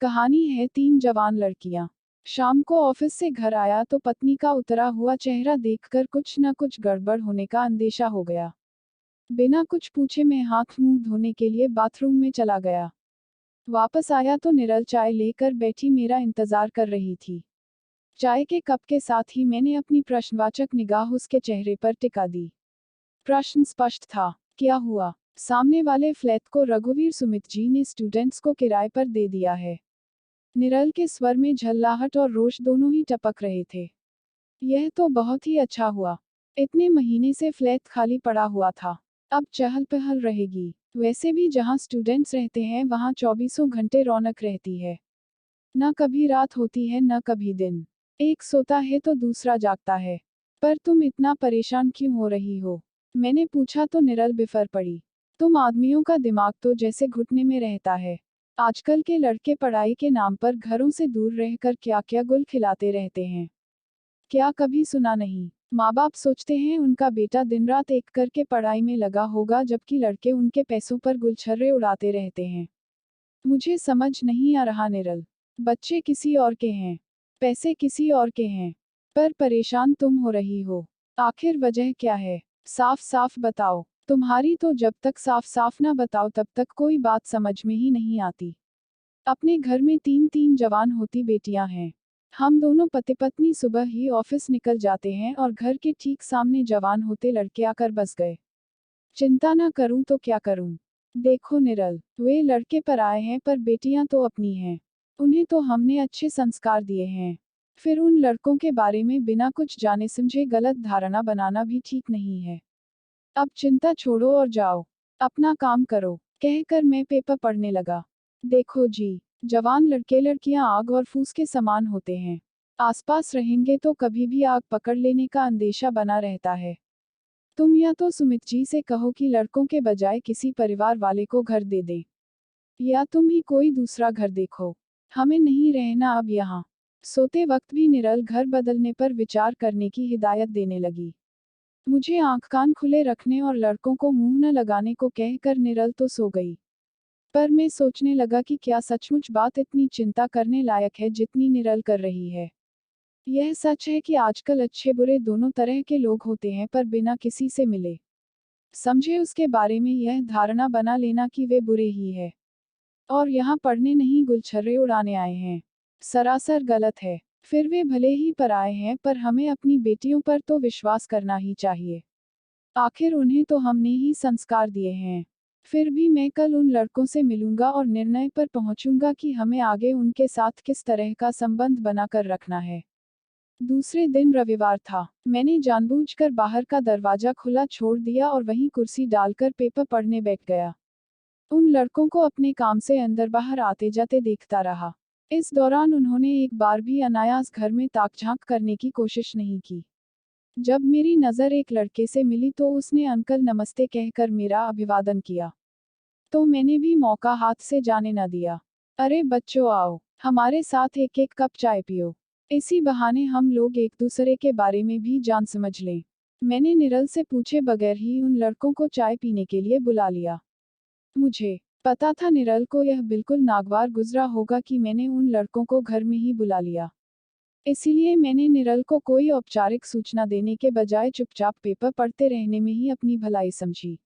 कहानी है तीन जवान लड़कियां। शाम को ऑफिस से घर आया तो पत्नी का उतरा हुआ चेहरा देखकर कुछ न कुछ गड़बड़ होने का अंदेशा हो गया। बिना कुछ पूछे मैं हाथ मुंह धोने के लिए बाथरूम में चला गया। वापस आया तो निरल चाय लेकर बैठी मेरा इंतजार कर रही थी। चाय के कप के साथ ही मैंने अपनी प्रश्नवाचक निगाह उसके चेहरे पर टिका दी। प्रश्न स्पष्ट था, क्या हुआ? सामने वाले फ्लैट को रघुवीर सुमित जी ने स्टूडेंट्स को किराए पर दे दिया है। निरल के स्वर में झल्लाहट और रोष दोनों ही टपक रहे थे। यह तो बहुत ही अच्छा हुआ। इतने महीने से फ्लैट खाली पड़ा हुआ था, अब चहल पहल रहेगी। वैसे भी जहां स्टूडेंट्स रहते हैं वहां 24 घंटे रौनक रहती है। न कभी रात होती है न कभी दिन। एक सोता है तो दूसरा जागता है। पर तुम इतना परेशान क्यों हो रही हो? मैंने पूछा तो निरल बिफर पड़ी। तुम आदमियों का दिमाग तो जैसे घुटने में रहता है। आजकल के लड़के पढ़ाई के नाम पर घरों से दूर रहकर क्या क्या गुल खिलाते रहते हैं। क्या कभी सुना नहीं? माँ बाप सोचते हैं उनका बेटा दिन रात एक करके पढ़ाई में लगा होगा, जबकि लड़के उनके पैसों पर गुलछर्रे उड़ाते रहते हैं। मुझे समझ नहीं आ रहा निरल। बच्चे किसी और के हैं, पैसे किसी और के हैं, पर परेशान तुम हो रही हो। आखिर वजह क्या है? साफ साफ बताओ। तुम्हारी तो जब तक साफ साफ ना बताओ तब तक कोई बात समझ में ही नहीं आती। अपने घर में तीन तीन जवान होती बेटियां हैं। हम दोनों पति पत्नी सुबह ही ऑफिस निकल जाते हैं और घर के ठीक सामने जवान होते लड़के आकर बस गए। चिंता ना करूं तो क्या करूं? देखो निरल, वे लड़के पर आए हैं पर बेटियां तो अपनी हैं। उन्हें तो हमने अच्छे संस्कार दिए हैं। फिर उन लड़कों के बारे में बिना कुछ जाने समझे गलत धारणा बनाना भी ठीक नहीं है। अब चिंता छोड़ो और जाओ, अपना काम करो, कहकर मैं पेपर पढ़ने लगा। देखो जी, जवान लड़के लड़कियां आग और फूस के समान होते हैं। आसपास रहेंगे तो कभी भी आग पकड़ लेने का अंदेशा बना रहता है। तुम या तो सुमित जी से कहो कि लड़कों के बजाय किसी परिवार वाले को घर दे दें, या तुम ही कोई दूसरा घर देखो। हमें नहीं रहना अब यहाँ। सोते वक्त भी निरल घर बदलने पर विचार करने की हिदायत देने लगी। मुझे आंख कान खुले रखने और लड़कों को मुंह न लगाने को कहकर निरल तो सो गई। पर मैं सोचने लगा कि क्या सचमुच बात इतनी चिंता करने लायक है जितनी निरल कर रही है। यह सच है कि आजकल अच्छे बुरे दोनों तरह के लोग होते हैं, पर बिना किसी से मिले समझे उसके बारे में यह धारणा बना लेना कि वे बुरे ही है और यहाँ पढ़ने नहीं गुलछर्रे उड़ाने आए हैं, सरासर गलत है। फिर वे भले ही पर आए हैं, पर हमें अपनी बेटियों पर तो विश्वास करना ही चाहिए। आखिर उन्हें तो हमने ही संस्कार दिए हैं। फिर भी मैं कल उन लड़कों से मिलूंगा और निर्णय पर पहुंचूंगा कि हमें आगे उनके साथ किस तरह का संबंध बनाकर रखना है। दूसरे दिन रविवार था। मैंने जानबूझकर बाहर का दरवाजा खुला छोड़ दिया और वहीं कुर्सी डालकर पेपर पढ़ने बैठ गया। उन लड़कों को अपने काम से अंदर बाहर आते जाते देखता रहा। इस दौरान उन्होंने एक बार भी अनायास घर में ताक-झांक करने की कोशिश नहीं की। जब मेरी नज़र एक लड़के से मिली तो उसने अंकल नमस्ते कहकर मेरा अभिवादन किया। तो मैंने भी मौका हाथ से जाने न दिया। अरे बच्चों आओ, हमारे साथ एक एक कप चाय पियो। इसी बहाने हम लोग एक दूसरे के बारे में भी जान समझ लें। मैंने निरल से पूछे बगैर ही उन लड़कों को चाय पीने के लिए बुला लिया। मुझे पता था निरल को यह बिल्कुल नागवार गुजरा होगा कि मैंने उन लड़कों को घर में ही बुला लिया। इसीलिए मैंने निरल को कोई औपचारिक सूचना देने के बजाय चुपचाप पेपर पढ़ते रहने में ही अपनी भलाई समझी।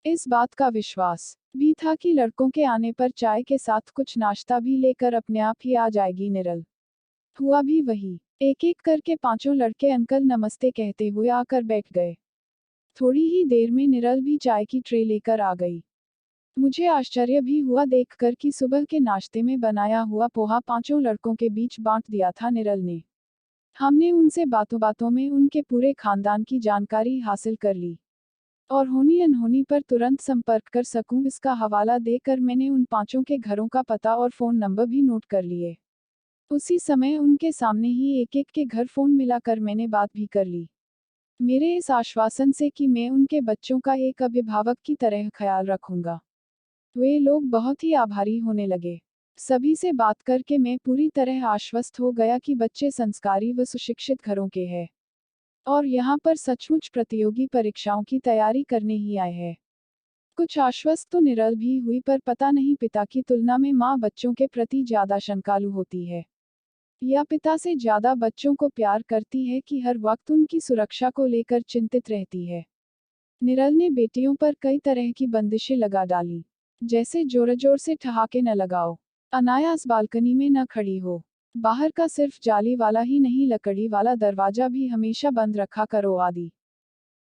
इस बात का विश्वास भी था कि लड़कों के आने पर चाय के साथ कुछ नाश्ता भी लेकर अपने आप ही आ जाएगी निरल। हुआ भी वही। एक एक करके पांचों लड़के अंकल नमस्ते कहते हुए आकर बैठ गए। थोड़ी ही देर में निरल भी चाय की ट्रे लेकर आ गई। मुझे आश्चर्य भी हुआ देखकर कि सुबह के नाश्ते में बनाया हुआ पोहा पांचों लड़कों के बीच बांट दिया था निरल ने। हमने उनसे बातों बातों में उनके पूरे खानदान की जानकारी हासिल कर ली और होनी अनहोनी पर तुरंत संपर्क कर सकूं इसका हवाला देकर मैंने उन पांचों के घरों का पता और फोन नंबर भी नोट कर लिए। उसी समय उनके सामने ही एक एक के घर फोन मिलाकर मैंने बात भी कर ली। मेरे इस आश्वासन से कि मैं उनके बच्चों का एक अभिभावक की तरह ख्याल रखूंगा, वे लोग बहुत ही आभारी होने लगे। सभी से बात करके मैं पूरी तरह आश्वस्त हो गया कि बच्चे संस्कारी व सुशिक्षित घरों के हैं और यहाँ पर सचमुच प्रतियोगी परीक्षाओं की तैयारी करने ही आए हैं। कुछ आश्वस्त तो निरल भी हुई, पर पता नहीं पिता की तुलना में माँ बच्चों के प्रति ज्यादा शंकालु होती है, या पिता से ज्यादा बच्चों को प्यार करती है कि हर वक्त उनकी सुरक्षा को लेकर चिंतित रहती है। निरल ने बेटियों पर कई तरह की बंदिशें लगा डाली, जैसे जोर जोर से ठहाके न लगाओ, अनायास बालकनी में न खड़ी हो, बाहर का सिर्फ जाली वाला ही नहीं लकड़ी वाला दरवाजा भी हमेशा बंद रखा करो आदि।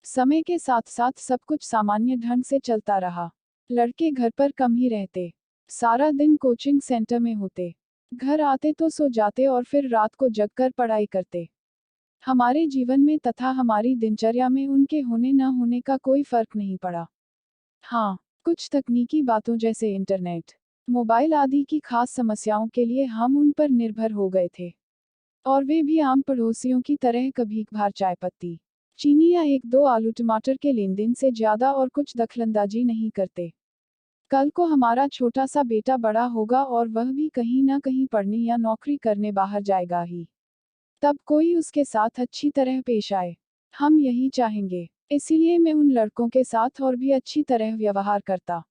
समय के साथ साथ सब कुछ सामान्य ढंग से चलता रहा। लड़के घर पर कम ही रहते, सारा दिन कोचिंग सेंटर में होते, घर आते तो सो जाते और फिर रात को जगकर पढ़ाई करते। हमारे जीवन में तथा हमारी दिनचर्या में उनके होने न होने का कोई फर्क नहीं पड़ा। हाँ, कुछ तकनीकी बातों जैसे इंटरनेट, मोबाइल आदि की खास समस्याओं के लिए हम उन पर निर्भर हो गए थे, और वे भी आम पड़ोसियों की तरह कभी कभार चाय पत्ती, चीनी या एक दो आलू टमाटर के लेन देन से ज्यादा और कुछ दखलंदाजी नहीं करते। कल को हमारा छोटा सा बेटा बड़ा होगा और वह भी कहीं ना कहीं पढ़ने या नौकरी करने बाहर जाएगा ही, तब कोई उसके साथ अच्छी तरह पेश आए। हम यही चाहेंगे, इसीलिए मैं उन लड़कों के साथ और भी अच्छी तरह व्यवहार करता।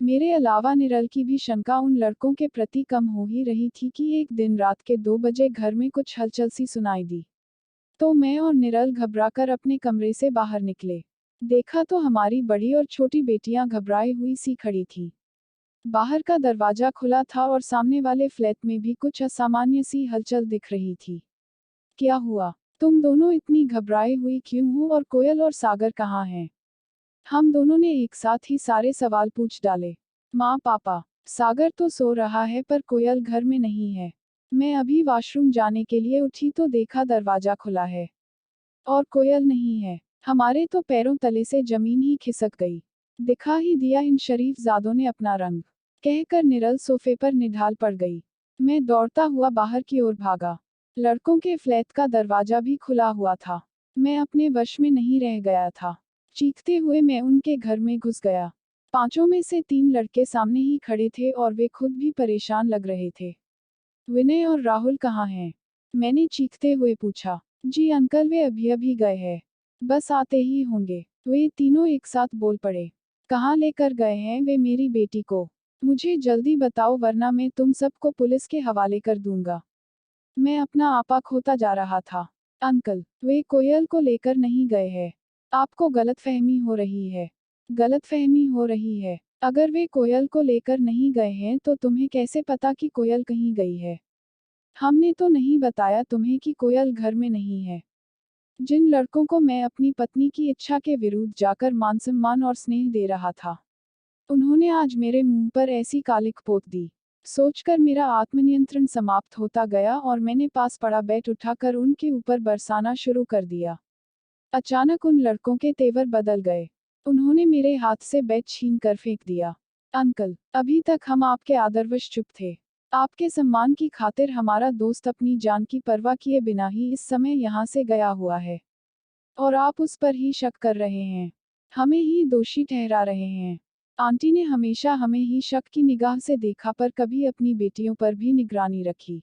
मेरे अलावा निरल की भी शंका उन लड़कों के प्रति कम हो ही रही थी कि एक दिन रात के 2 बजे घर में कुछ हलचल सी सुनाई दी, तो मैं और निरल घबराकर अपने कमरे से बाहर निकले। देखा तो हमारी बड़ी और छोटी बेटियां घबराई हुई सी खड़ी थीं। बाहर का दरवाजा खुला था और सामने वाले फ्लैट में भी कुछ असामान्य सी हलचल दिख रही थी। क्या हुआ? तुम दोनों इतनी घबराई हुई क्यों हो, और कोयल और सागर कहाँ हैं? हम दोनों ने एक साथ ही सारे सवाल पूछ डाले। माँ पापा, सागर तो सो रहा है पर कोयल घर में नहीं है। मैं अभी वॉशरूम जाने के लिए उठी तो देखा दरवाजा खुला है और कोयल नहीं है। हमारे तो पैरों तले से जमीन ही खिसक गई। दिखा ही दिया इन शरीफ जादों ने अपना रंग, कहकर निरल सोफे पर निढाल पड़ गई। मैं दौड़ता हुआ बाहर की ओर भागा। लड़कों के फ्लैट का दरवाजा भी खुला हुआ था। मैं अपने वश में नहीं रह गया था। चीखते हुए मैं उनके घर में घुस गया। पांचों में से 3 लड़के सामने ही खड़े थे और वे खुद भी परेशान लग रहे थे। विनय और राहुल कहाँ हैं? मैंने चीखते हुए पूछा। जी अंकल, वे अभी अभी गए हैं, बस आते ही होंगे। वे तीनों एक साथ बोल पड़े। कहाँ लेकर गए हैं वे मेरी बेटी को? मुझे जल्दी बताओ वरना मैं तुम सबको पुलिस के हवाले कर दूंगा। मैं अपना आपा खोता जा रहा था। अंकल, वे कोयल को लेकर नहीं गए हैं। आपको गलतफहमी हो रही है। गलतफहमी हो रही है। अगर वे कोयल को लेकर नहीं गए हैं तो तुम्हें कैसे पता कि कोयल कहीं गई है? हमने तो नहीं बताया तुम्हें कि कोयल घर में नहीं है। जिन लड़कों को मैं अपनी पत्नी की इच्छा के विरुद्ध जाकर मान सम्मान और स्नेह दे रहा था, उन्होंने आज मेरे मुंह पर ऐसी कालिक पोत दी। सोचकर मेरा आत्मनियंत्रण समाप्त होता गया और मैंने पास पड़ा बैट उठाकर उनके ऊपर बरसाना शुरू कर दिया। अचानक उन लड़कों के तेवर बदल गए। उन्होंने मेरे हाथ से बैट छीन कर फेंक दिया। अंकल, अभी तक हम आपके आदरवश चुप थे। आपके सम्मान की खातिर हमारा दोस्त अपनी जान की परवाह किए बिना ही इस समय यहाँ से गया हुआ है, और आप उस पर ही शक कर रहे हैं, हमें ही दोषी ठहरा रहे हैं। आंटी ने हमेशा हमें ही शक की निगाह से देखा, पर कभी अपनी बेटियों पर भी निगरानी रखी।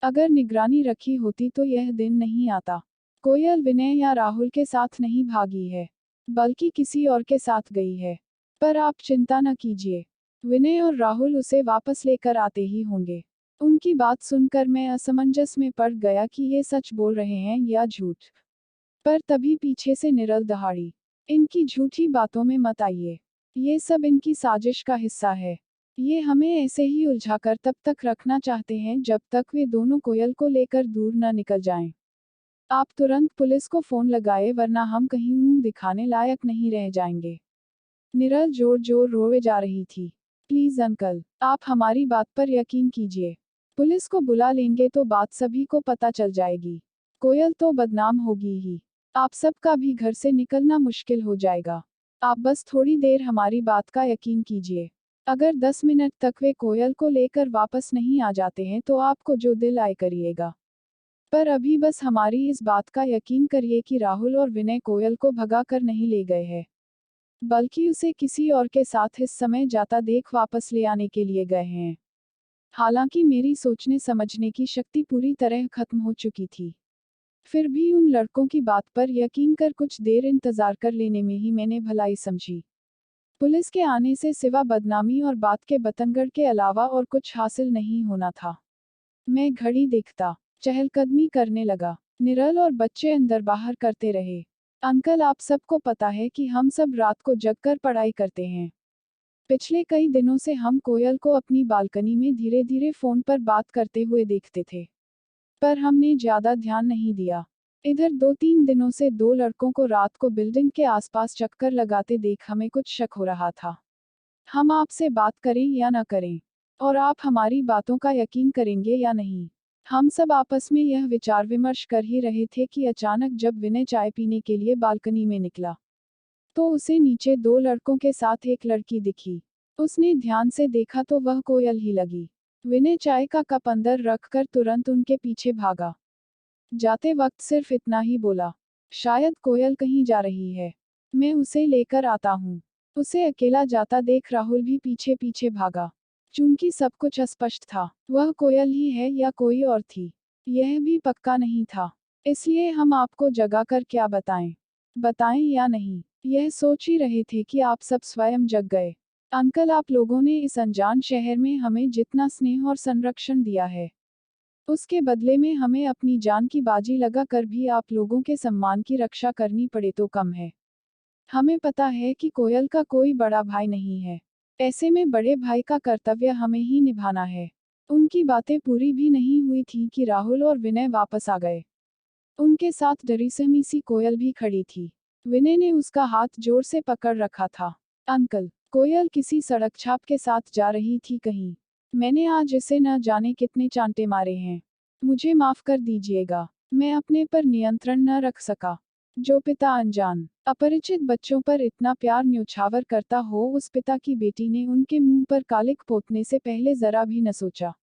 अगर निगरानी रखी होती तो यह दिन नहीं आता। कोयल विनय या राहुल के साथ नहीं भागी है, बल्कि किसी और के साथ गई है। पर आप चिंता न कीजिए, विनय और राहुल उसे वापस लेकर आते ही होंगे। उनकी बात सुनकर मैं असमंजस में पड़ गया कि ये सच बोल रहे हैं या झूठ। पर तभी पीछे से निरल दहाड़ी। इनकी झूठी बातों में मत आइए। ये सब इनकी साजिश का हिस्सा है। ये हमें ऐसे ही उलझाकर तब तक रखना चाहते हैं जब तक वे दोनों कोयल को लेकर दूर न निकल जाएं। आप तुरंत पुलिस को फोन लगाए वरना हम कहीं मुंह दिखाने लायक नहीं रह जाएंगे। निरल जोर जोर रोए जा रही थी। प्लीज अंकल, आप हमारी बात पर यकीन कीजिए। पुलिस को बुला लेंगे तो बात सभी को पता चल जाएगी। कोयल तो बदनाम होगी ही। आप सबका भी घर से निकलना मुश्किल हो जाएगा। आप बस थोड़ी देर हमारी बात का यकीन कीजिए। अगर 10 मिनट तक वे कोयल को लेकर वापस नहीं आ जाते हैं तो आपको जो दिल आए करिएगा। पर अभी बस हमारी इस बात का यकीन करिए कि राहुल और विनय कोयल को भगा कर नहीं ले गए हैं, बल्कि उसे किसी और के साथ इस समय जाता देख वापस ले आने के लिए गए हैं। हालांकि मेरी सोचने समझने की शक्ति पूरी तरह खत्म हो चुकी थी, फिर भी उन लड़कों की बात पर यकीन कर कुछ देर इंतजार कर लेने में ही मैंने भलाई समझी। पुलिस के आने से सिवा बदनामी और बात के बतंगड़ के अलावा और कुछ हासिल नहीं होना था। मैं घड़ी देखता, चहलकदमी करने लगा। निरल और बच्चे अंदर बाहर करते रहे। अंकल, आप सबको पता है कि हम सब रात को जगकर पढ़ाई करते हैं। पिछले कई दिनों से हम कोयल को अपनी बालकनी में धीरे धीरे फोन पर बात करते हुए देखते थे, पर हमने ज्यादा ध्यान नहीं दिया। इधर 2-3 दिनों से 2 लड़कों को रात को बिल्डिंग के आसपास चक्कर लगाते देख हमें कुछ शक हो रहा था। हम आपसे बात करें या न करें, और आप हमारी बातों का यकीन करेंगे या नहीं। हम सब आपस में यह विचार विमर्श कर ही रहे थे कि अचानक जब विनय चाय पीने के लिए बालकनी में निकला, तो उसे नीचे 2 लड़कों के साथ एक लड़की दिखी। उसने ध्यान से देखा तो वह कोयल ही लगी। विनय चाय का कप अंदर रखकर तुरंत उनके पीछे भागा। जाते वक्त सिर्फ इतना ही बोला, शायद कोयल कहीं जा रही है, मैं उसे लेकर आता हूँ। उसे अकेला जाता देख राहुल भी पीछे पीछे भागा। चूंकि सब कुछ अस्पष्ट था, वह कोयल ही है या कोई और थी, यह भी पक्का नहीं था। इसलिए हम आपको जगाकर क्या बताएं या नहीं, यह सोच ही रहे थे कि आप सब स्वयं जग गए। अंकल, आप लोगों ने इस अनजान शहर में हमें जितना स्नेह और संरक्षण दिया है, उसके बदले में हमें अपनी जान की बाजी लगा कर भी आप लोगों के सम्मान की रक्षा करनी पड़े तो कम है। हमें पता है कि कोयल का कोई बड़ा भाई नहीं है, ऐसे में बड़े भाई का कर्तव्य हमें ही निभाना है। उनकी बातें पूरी भी नहीं हुई थी कि राहुल और विनय वापस आ गए। उनके साथ डरी सहमी सी कोयल भी खड़ी थी। विनय ने उसका हाथ जोर से पकड़ रखा था। अंकल, कोयल किसी सड़क छाप के साथ जा रही थी कहीं। मैंने आज इसे न जाने कितने चांटे मारे हैं। मुझे माफ कर दीजिएगा, मैं अपने पर नियंत्रण न रख सका। जो पिता अनजान, अपरिचित बच्चों पर इतना प्यार न्योछावर करता हो, उस पिता की बेटी ने उनके मुंह पर कालिक पोतने से पहले जरा भी न सोचा।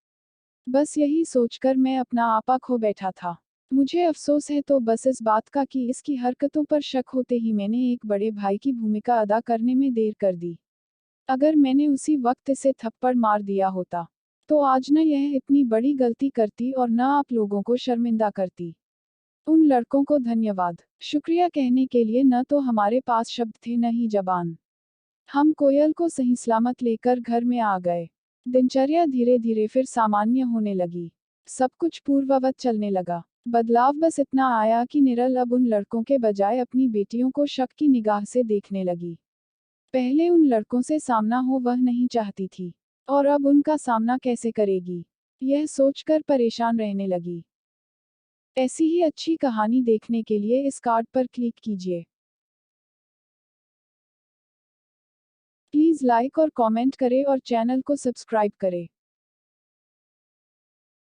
बस यही सोचकर मैं अपना आपा खो बैठा था। मुझे अफसोस है तो बस इस बात का कि इसकी हरकतों पर शक होते ही मैंने एक बड़े भाई की भूमिका अदा करने में देर कर दी। अगर मैंने उसी वक्त इसे थप्पड़ मार दिया होता, तो आज न यह इतनी बड़ी गलती करती और न आप लोगों को शर्मिंदा करती। उन लड़कों को धन्यवाद, शुक्रिया कहने के लिए न तो हमारे पास शब्द थे न ही जबान। हम कोयल को सही सलामत लेकर घर में आ गए। दिनचर्या धीरे धीरे फिर सामान्य होने लगी। सब कुछ पूर्ववत चलने लगा। बदलाव बस इतना आया कि निरल अब उन लड़कों के बजाय अपनी बेटियों को शक की निगाह से देखने लगी। पहले उन लड़कों से सामना हो वह नहीं चाहती थी, और अब उनका सामना कैसे करेगी, यह सोचकर परेशान रहने लगी। ऐसी ही अच्छी कहानी देखने के लिए इस कार्ड पर क्लिक कीजिए। प्लीज लाइक और कमेंट करें और चैनल को सब्सक्राइब करें।